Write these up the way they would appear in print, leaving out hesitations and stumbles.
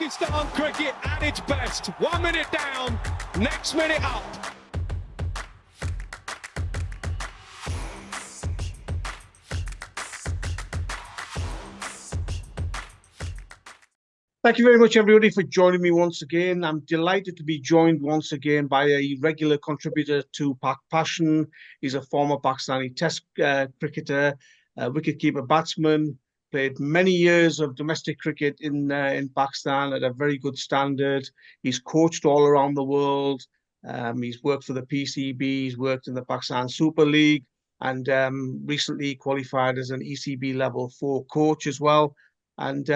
Pakistan cricket at its best. 1 minute down, next minute up. Thank you very much, everybody, for joining me once again. I'm delighted to be joined once again by a regular contributor to PakPassion. He's a former Pakistani Test cricketer, wicketkeeper batsman, played many years of domestic cricket in Pakistan at a very good standard. He's coached all around the world. He's worked for the PCB, he's worked in the Pakistan Super League, and recently qualified as an ECB Level 4 coach as well. And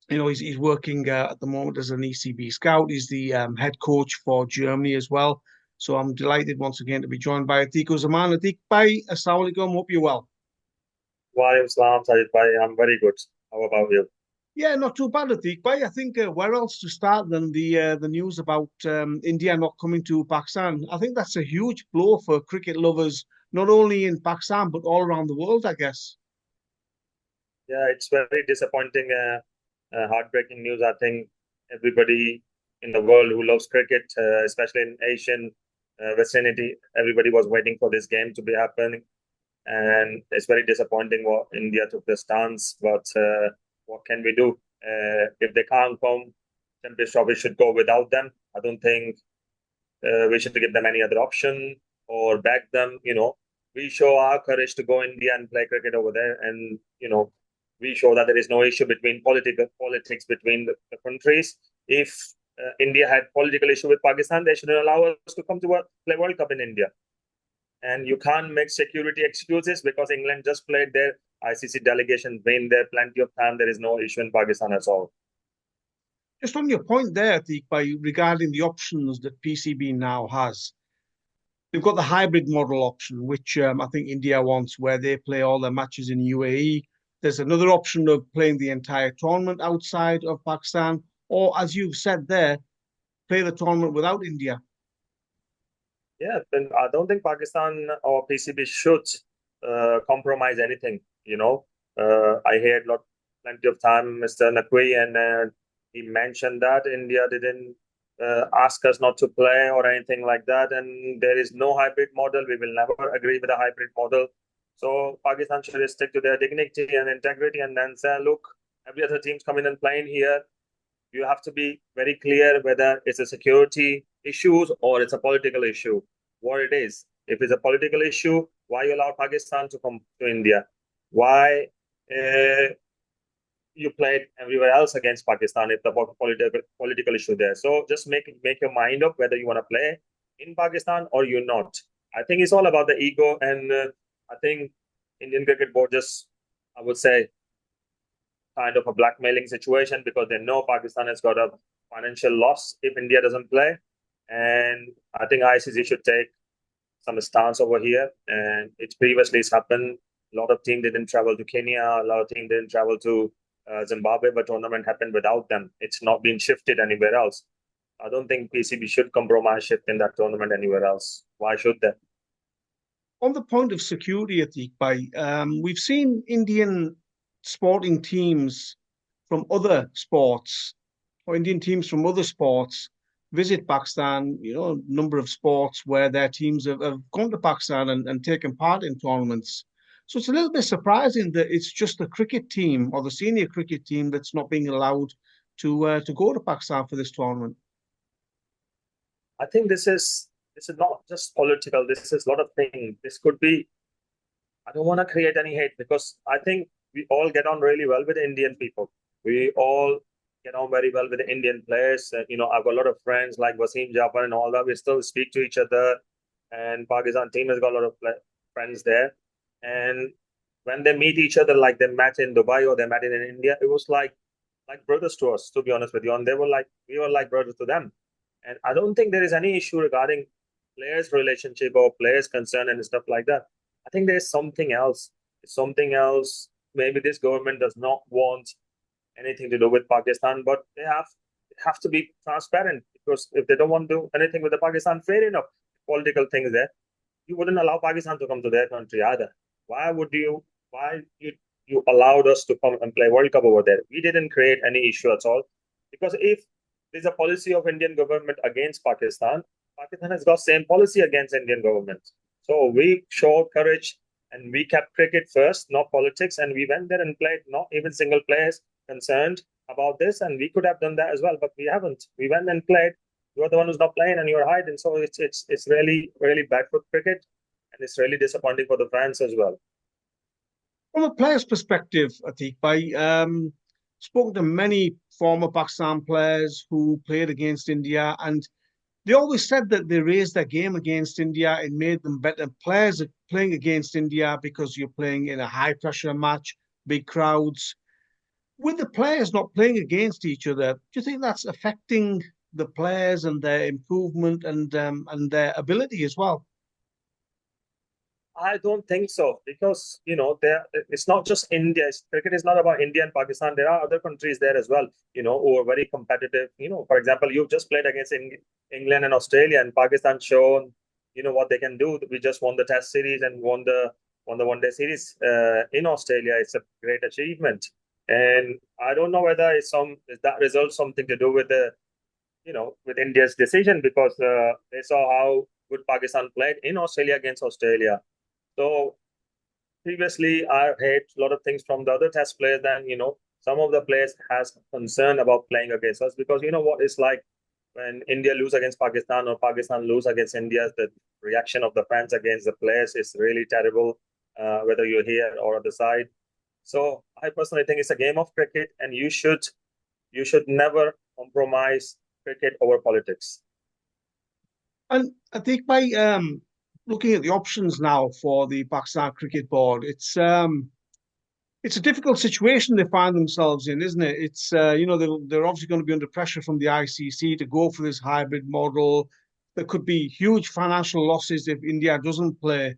he's working at the moment as an ECB scout. He's the head coach for Germany as well. So I'm delighted once again to be joined by Atiq-uz-Zaman. Atiq bhai, assalamu alaikum. Hope you're well. Walaikum salam, Sajid bhai. I'm very good. How about you? Yeah, not too bad, Atiq bhai. I think where else to start than the news about India not coming to Pakistan. I think that's a huge blow for cricket lovers, not only in Pakistan, but all around the world, I guess. Yeah, it's very disappointing. Heartbreaking news. I think everybody in the world who loves cricket, especially in Asian vicinity, everybody was waiting for this game to be happening, and it's very disappointing what India took the stance. But what can we do? If they can't come, Champions Trophy should go without them. I don't think we should give them any other option or back them. We show our courage to go India and play cricket over there, and we show that there is no issue between politics between the countries. If India had political issue with Pakistan, they shouldn't allow us to come to play World Cup in India. And you can't make security excuses because England just played their ICC delegation, been there plenty of time. There is no issue in Pakistan at all. Just on your point there, Atiq, regarding the options that PCB now has, they've got the hybrid model option, which I think India wants, where they play all their matches in UAE. There's another option of playing the entire tournament outside of Pakistan, or as you've said there, play the tournament without India. Yeah, I don't think Pakistan or PCB should compromise anything. I heard plenty of time Mr. Naqvi, and he mentioned that India didn't ask us not to play or anything like that, and there is no hybrid model. We will never agree with a hybrid model. So Pakistan should stick to their dignity and integrity and then say, look, every other team's coming and playing here. You have to be very clear whether it's a security issues or it's a political issue, what it is. If it's a political issue, why you allow Pakistan to come to India? Why you played everywhere else against Pakistan if the political issue there? So just make your mind up whether you want to play in Pakistan or you're not. I think it's all about the ego, and I think Indian Cricket Board just, I would say, kind of a blackmailing situation because they know Pakistan has got a financial loss if India doesn't play. And I think ICC should take some stance over here. And it's previously happened. A lot of teams didn't travel to Kenya. A lot of teams didn't travel to Zimbabwe, but tournament happened without them. It's not been shifted anywhere else. I don't think PCB should compromise shifting that tournament anywhere else. Why should they? On the point of security, Atiq bhai, we've seen Indian sporting teams from other sports or Indian teams from other sports visit Pakistan, a number of sports where their teams have gone to Pakistan and taken part in tournaments. So it's a little bit surprising that it's just the cricket team or the senior cricket team that's not being allowed to go to Pakistan for this tournament. I think this is not just political. This is a lot of things. This could be, I don't want to create any hate because I think we all get on really well with the Indian people. We all get on very well with the Indian players. I've got a lot of friends like Wasim Jafar and all that. We still speak to each other, and Pakistan team has got a lot of friends there. And when they meet each other, like they met in Dubai or they met in India, it was like brothers to us, to be honest with you. And we were like brothers to them. And I don't think there is any issue regarding players' relationship or players' concern and stuff like that. I think there's something else. It's something else. Maybe this government does not want anything to do with Pakistan, but they have to be transparent, because if they don't want to do anything with the Pakistan, fair enough. Political things there. You wouldn't allow Pakistan to come to their country either. Why you allowed us to come and play World Cup over there? We didn't create any issue at all. Because if there's a policy of Indian government against Pakistan, Pakistan has got same policy against Indian government. So we showed courage and we kept cricket first, not politics, and we went there and played. Not even single players concerned about this, and we could have done that as well, but we haven't. We went and played. You're the one who's not playing, and you're hiding. So it's really bad for cricket, and it's really disappointing for the fans as well. From a player's perspective, Atiq, spoken to many former Pakistan players who played against India, and they always said that they raised their game against India. It made them better players at playing against India because you're playing in a high pressure match, big crowds. With the players not playing against each other, do you think that's affecting the players and their improvement and their ability as well? I don't think so, because it's not just India. Cricket is not about India and Pakistan. There are other countries there as well, who are very competitive. For example, you've just played against England and Australia, and Pakistan shown what they can do. We just won the Test series and won the One Day series in Australia. It's a great achievement, and I don't know whether is that result something to do with with India's decision, because they saw how good Pakistan played in Australia against Australia. So previously, I heard a lot of things from the other Test players. Then some of the players has concern about playing against us, because what it's like when India lose against Pakistan or Pakistan lose against India. The reaction of the fans against the players is really terrible, whether you're here or on the side. So I personally think it's a game of cricket, and you should never compromise cricket over politics. And I think by looking at the options now for the Pakistan Cricket Board, it's a difficult situation they find themselves in, isn't it? It's they're obviously going to be under pressure from the ICC to go for this hybrid model. There could be huge financial losses if India doesn't play.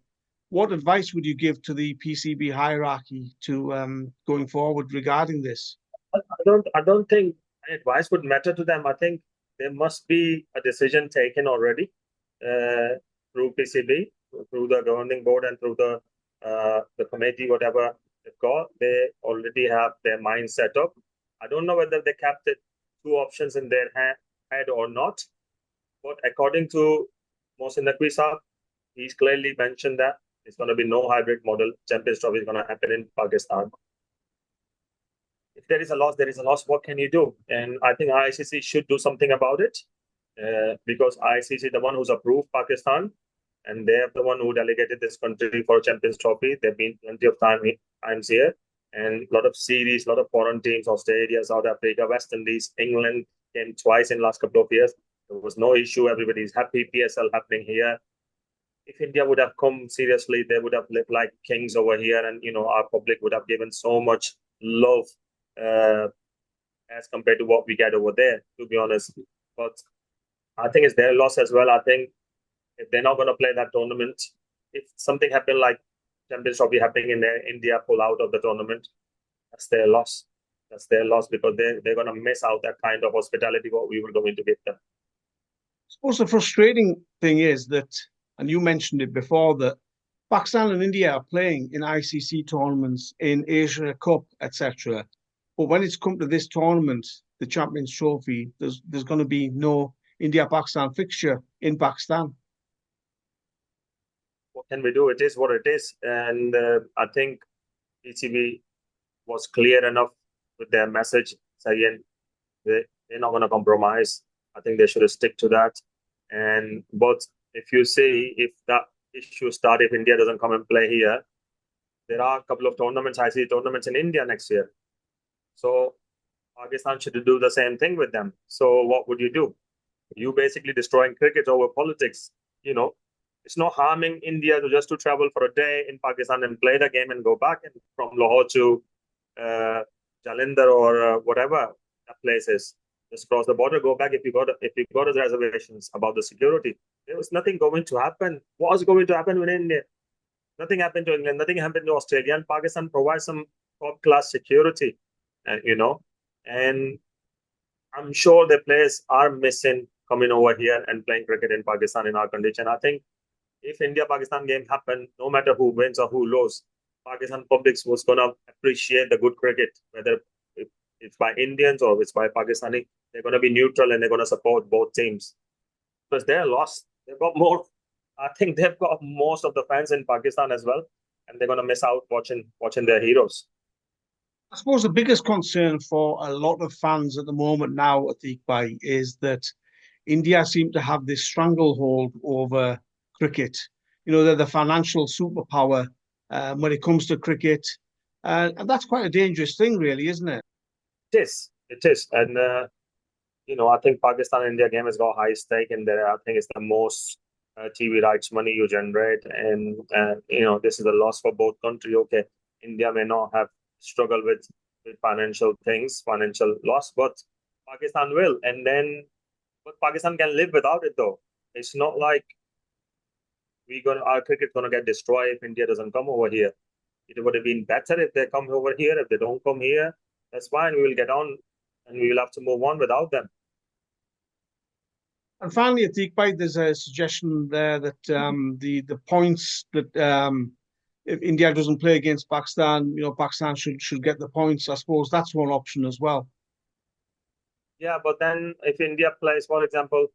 What advice would you give to the PCB hierarchy to going forward regarding this? I don't think advice would matter to them. I think there must be a decision taken already through PCB, through the governing board, and through the committee, whatever they've got. They already have their mind set up. I don't know whether they kept it two options in their head or not, but according to Mohsin Naqvi Saab, he's clearly mentioned that it's going to be no hybrid model. Champions Trophy is going to happen in Pakistan. If there is a loss, there is a loss. What can you do? And I think ICC should do something about it, because ICC is the one who's approved Pakistan, and they're the one who delegated this country for Champions Trophy. There have been plenty of times here, and a lot of series, a lot of foreign teams, Australia, South Africa, West Indies, England came twice in the last couple of years. There was no issue. Everybody's happy. PSL happening here. If India would have come seriously, they would have lived like kings over here, and our public would have given so much love as compared to what we get over there, to be honest. But I think it's their loss as well. I think if they're not going to play that tournament, if something happened like Champions Trophy happening in there, India pull out of the tournament, that's their loss. That's their loss, because they're going to miss out that kind of hospitality what we were going to give them. I suppose the frustrating thing is that, and you mentioned it before, that Pakistan and India are playing in ICC tournaments, in Asia Cup, etc. But when it's come to this tournament, the Champions Trophy, there's going to be no India-Pakistan fixture in Pakistan. What can we do? It is what it is. And I think ECB was clear enough with their message, saying they're not going to compromise. I think they should stick to that. But if you see, if that issue starts, if India doesn't come and play here, there are a couple of tournaments, ICC tournaments in India next year. So Pakistan should do the same thing with them. So what would you do? You basically destroying cricket over politics. It's not harming India to travel for a day in Pakistan and play the game and go back, and from Lahore to Jalandhar or whatever that place is. Just cross the border, go back. If you got reservations about the security, there was nothing going to happen. What was going to happen with India? Nothing happened to England. Nothing happened to Australia. And Pakistan provides some top class security, and I'm sure the players are missing coming over here and playing cricket in Pakistan in our condition. I think if India-Pakistan game happened, no matter who wins or who loses, Pakistan public was going to appreciate the good cricket, whether it's by Indians or it's by Pakistani, they're going to be neutral and they're going to support both teams because they're lost. They've got more. I think they've got most of the fans in Pakistan as well, and they're going to miss out watching their heroes. I suppose the biggest concern for a lot of fans at the moment now, Atiq-bhai, is that India seem to have this stranglehold over cricket. You know, they're the financial superpower when it comes to cricket. And that's quite a dangerous thing, really, isn't it? It is. It is. And, I think Pakistan-India game has got high stake in there. I think it's the most TV rights money you generate. And, this is a loss for both countries. Okay, India may not have struggled with financial things, financial loss, but Pakistan will. But Pakistan can live without it, though. It's not like our cricket's gonna get destroyed if India doesn't come over here. It would have been better if they come over here. If they don't come here, that's fine. We will get on, and we will have to move on without them. And finally, Atiq-bhai, there's a suggestion there that the points that if India doesn't play against Pakistan, Pakistan should get the points. I suppose that's one option as well. Yeah, but then if India plays, for example,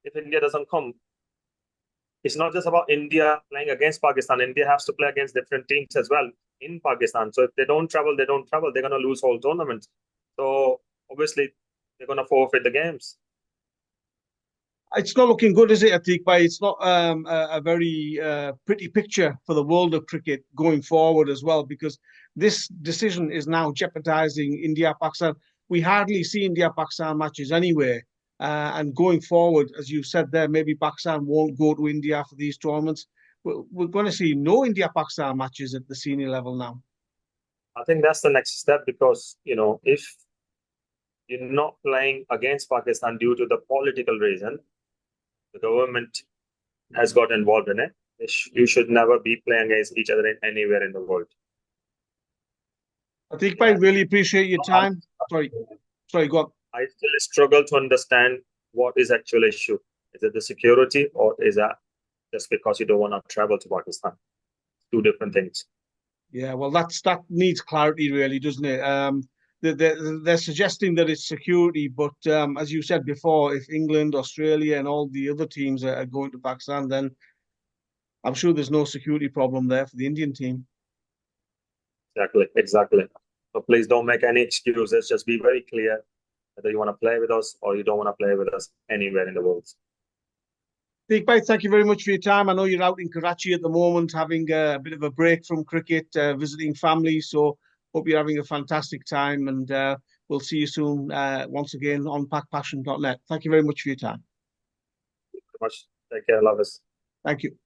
if India doesn't come, it's not just about India playing against Pakistan. India has to play against different teams as well in Pakistan. So if they don't travel, they don't travel. They're going to lose whole tournament. So obviously, they're going to forfeit the games. It's not looking good, is it, Atiq-bhai? It's not a very pretty picture for the world of cricket going forward as well, because this decision is now jeopardizing India-Pakistan. We hardly see India-Pakistan matches anyway. And going forward, as you said there, maybe Pakistan won't go to India for these tournaments. We're going to see no India-Pakistan matches at the senior level now. I think that's the next step because, if you're not playing against Pakistan due to the political reason, the government has got involved in it. You should never be playing against each other anywhere in the world. Atiq-bhai, really appreciate your time. Sorry, go on. I still struggle to understand what is actual issue. Is it the security or is that just because you don't want to travel to Pakistan? Two different things. Yeah, well, that needs clarity, really, doesn't it? They're suggesting that it's security, but as you said before, if England, Australia, and all the other teams are going to Pakistan, then I'm sure there's no security problem there for the Indian team. Exactly. So please don't make any excuses. Just be very clear whether you want to play with us or you don't want to play with us anywhere in the world. Atiq-bhai, thank you very much for your time. I know you're out in Karachi at the moment, having a bit of a break from cricket, visiting family. So hope you're having a fantastic time, and we'll see you soon once again on pakpassion.net. Thank you very much for your time. Thank you very much. Take care. Love us. Thank you.